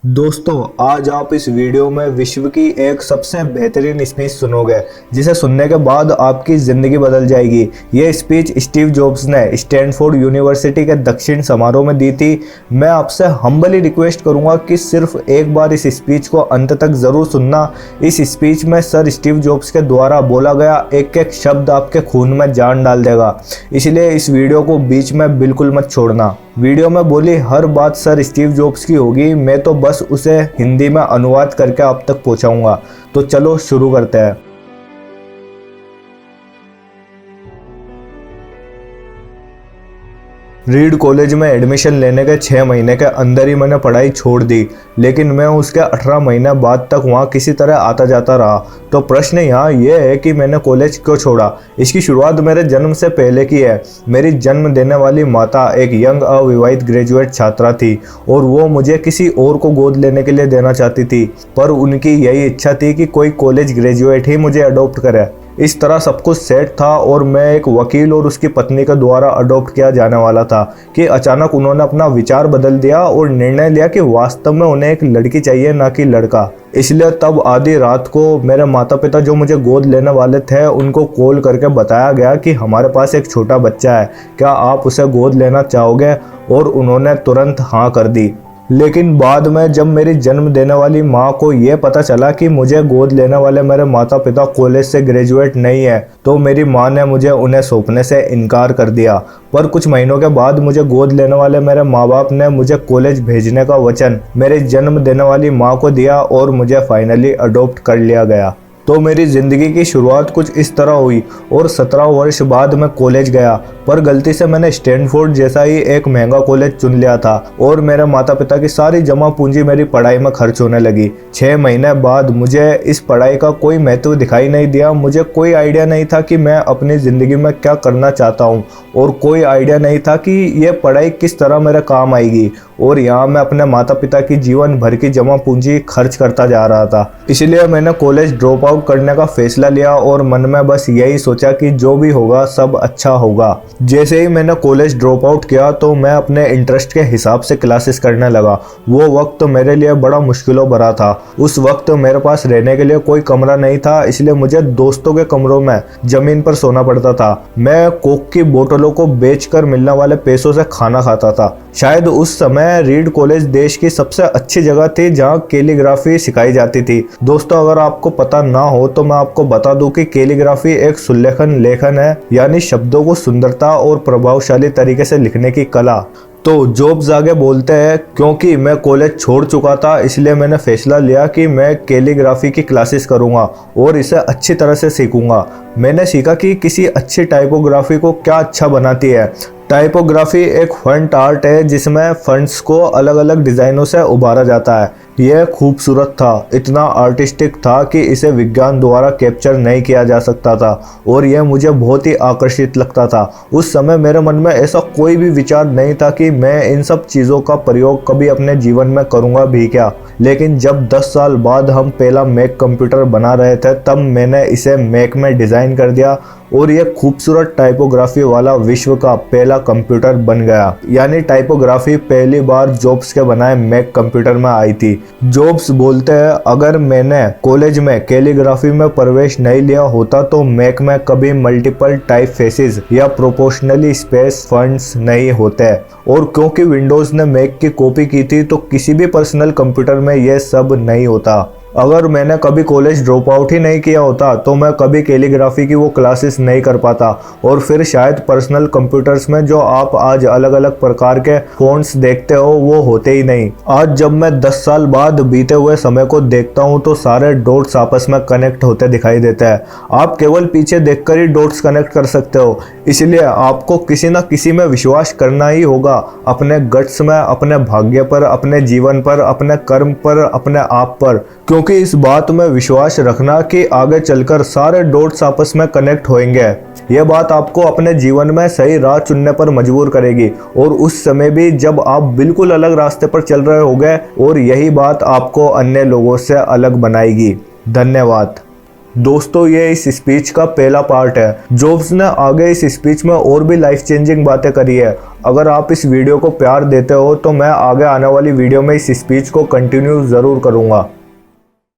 दोस्तों, आज आप इस वीडियो में विश्व की एक सबसे बेहतरीन स्पीच सुनोगे जिसे सुनने के बाद आपकी ज़िंदगी बदल जाएगी। ये स्पीच स्टीव जॉब्स ने स्टैनफोर्ड यूनिवर्सिटी के दक्षिण समारोह में दी थी। मैं आपसे हम्बली रिक्वेस्ट करूंगा कि सिर्फ एक बार इस स्पीच को अंत तक ज़रूर सुनना। इस स्पीच में सर स्टीव जॉब्स के द्वारा बोला गया एक एक शब्द आपके खून में जान डाल देगा, इसलिए इस वीडियो को बीच में बिल्कुल मत छोड़ना। वीडियो में बोली हर बात सर स्टीव जॉब्स की होगी, मैं तो बस उसे हिंदी में अनुवाद करके आप तक पहुंचाऊंगा। तो चलो शुरू करते हैं। रीड कॉलेज में एडमिशन लेने के 6 महीने के अंदर ही मैंने पढ़ाई छोड़ दी, लेकिन मैं उसके 18 महीने बाद तक वहाँ किसी तरह आता जाता रहा। तो प्रश्न यहाँ यह है कि मैंने कॉलेज क्यों छोड़ा। इसकी शुरुआत मेरे जन्म से पहले की है। मेरी जन्म देने वाली माता एक यंग अविवाहित ग्रेजुएट छात्रा थी और वो मुझे किसी और को गोद लेने के लिए देना चाहती थी, पर उनकी यही इच्छा थी कि कोई कॉलेज ग्रेजुएट ही मुझे अडॉप्ट करे। इस तरह सब कुछ सेट था और मैं एक वकील और उसकी पत्नी के द्वारा अडॉप्ट किया जाने वाला था कि अचानक उन्होंने अपना विचार बदल दिया और निर्णय लिया कि वास्तव में उन्हें एक लड़की चाहिए, ना कि लड़का। इसलिए तब आधी रात को मेरे माता पिता जो मुझे गोद लेने वाले थे उनको कॉल करके बताया गया कि हमारे पास एक छोटा बच्चा है, क्या आप उसे गोद लेना चाहोगे। और उन्होंने तुरंत हाँ कर दी। लेकिन बाद में जब मेरी जन्म देने वाली माँ को ये पता चला कि मुझे गोद लेने वाले मेरे माता पिता कॉलेज से ग्रेजुएट नहीं है, तो मेरी माँ ने मुझे उन्हें सौंपने से इनकार कर दिया। पर कुछ महीनों के बाद मुझे गोद लेने वाले मेरे माँ बाप ने मुझे कॉलेज भेजने का वचन मेरे जन्म देने वाली माँ को दिया और मुझे फाइनली अडॉप्ट कर लिया गया। तो मेरी ज़िंदगी की शुरुआत कुछ इस तरह हुई और 17 वर्ष बाद मैं कॉलेज गया, पर गलती से मैंने स्टैनफोर्ड जैसा ही एक महंगा कॉलेज चुन लिया था और मेरे माता पिता की सारी जमा पूंजी मेरी पढ़ाई में खर्च होने लगी। 6 महीने बाद मुझे इस पढ़ाई का कोई महत्व दिखाई नहीं दिया। मुझे कोई आइडिया नहीं था कि मैं अपनी ज़िंदगी में क्या करना चाहता हूँ और कोई आइडिया नहीं था कि ये पढ़ाई किस तरह मेरे काम आएगी। और यहाँ मैं अपने माता पिता की जीवन भर की जमा पूंजी खर्च करता जा रहा था। इसलिए मैंने कॉलेज ड्रॉप आउट करने का फैसला लिया और मन में बस यही सोचा कि जो भी होगा सब अच्छा होगा। जैसे ही मैंने कॉलेज ड्रॉप आउट किया तो मैं अपने इंटरेस्ट के हिसाब से क्लासेस करने लगा। वो वक्त मेरे लिए बड़ा मुश्किलों भरा था। उस वक्त मेरे पास रहने के लिए कोई कमरा नहीं था, इसलिए मुझे दोस्तों के कमरों में जमीन पर सोना पड़ता था। मैं कोक की बोतलों को बेचकर मिलने वाले पैसों से खाना खाता था। शायद उस समय रीड कॉलेज देश की सबसे अच्छी जगह थी जहाँ कैलीग्राफी सिखाई जाती थी। दोस्तों, अगर आपको पता ना हो तो मैं आपको बता दूं कि कैलीग्राफी एक सुलेखन लेखन है, यानी शब्दों को सुंदरता और प्रभावशाली तरीके से लिखने की कला। तो जॉब्स आगे बोलते हैं, क्योंकि मैं कॉलेज छोड़ चुका था इसलिए मैंने फैसला लिया कि मैं कैलीग्राफी की क्लासेस करूंगा और इसे अच्छी तरह से सीखूंगा। मैंने सीखा कि किसी अच्छी टाइपोग्राफी को क्या अच्छा बनाती है। टाइपोग्राफी एक फॉन्ट आर्ट है जिसमें फॉन्ट्स को अलग अलग डिज़ाइनों से उभारा जाता है। यह खूबसूरत था, इतना आर्टिस्टिक था कि इसे विज्ञान द्वारा कैप्चर नहीं किया जा सकता था और यह मुझे बहुत ही आकर्षित लगता था। उस समय मेरे मन में ऐसा कोई भी विचार नहीं था कि मैं इन सब चीज़ों का प्रयोग कभी अपने जीवन में करूँगा भी क्या। लेकिन जब 10 साल बाद हम पहला मैक कंप्यूटर बना रहे थे तब मैंने इसे मैक में डिज़ाइन कर दिया और यह खूबसूरत टाइपोग्राफी वाला विश्व का पहला कंप्यूटर बन गया। यानी टाइपोग्राफी पहली बार जॉब्स के बनाए मैक कंप्यूटर में आई थी। जॉब्स बोलते हैं, अगर मैंने कॉलेज में कैलीग्राफी में प्रवेश नहीं लिया होता तो मैक में कभी मल्टीपल टाइप फेसेस या प्रोपोर्शनली स्पेस फॉन्ट्स नहीं होते। और क्योंकि विंडोज़ ने मैक की कॉपी की थी तो किसी भी पर्सनल कंप्यूटर में यह सब नहीं होता। अगर मैंने कभी कॉलेज ड्रॉप आउट ही नहीं किया होता तो मैं कभी कैलीग्राफी की वो क्लासेस नहीं कर पाता और फिर शायद पर्सनल कंप्यूटर्स में जो आप आज अलग अलग प्रकार के फ़ॉन्ट्स देखते हो वो होते ही नहीं। आज जब मैं 10 साल बाद बीते हुए समय को देखता हूँ तो सारे डॉट्स आपस में कनेक्ट होते दिखाई देते हैं। आप केवल पीछे देखकर ही डॉट्स कनेक्ट कर सकते हो, इसलिए आपको किसी न किसी में विश्वास करना ही होगा। अपने गट्स में, अपने भाग्य पर, अपने जीवन पर, अपने कर्म पर, अपने आप पर। क्योंकि इस बात में विश्वास रखना कि आगे चलकर सारे डॉट्स आपस में कनेक्ट होंगे। यह बात आपको अपने जीवन में सही राह चुनने पर मजबूर करेगी और उस समय भी जब आप बिल्कुल अलग रास्ते पर चल रहे होंगे, और यही बात आपको अन्य लोगों से अलग बनाएगी। धन्यवाद। दोस्तों ये इस स्पीच का पहला पार्ट है। जॉब्स ने आगे इस स्पीच में और भी लाइफ चेंजिंग बातें करी है। अगर आप इस वीडियो को प्यार देते हो तो मैं आगे आने वाली वीडियो में इस स्पीच को कंटिन्यू ज़रूर करूँगा।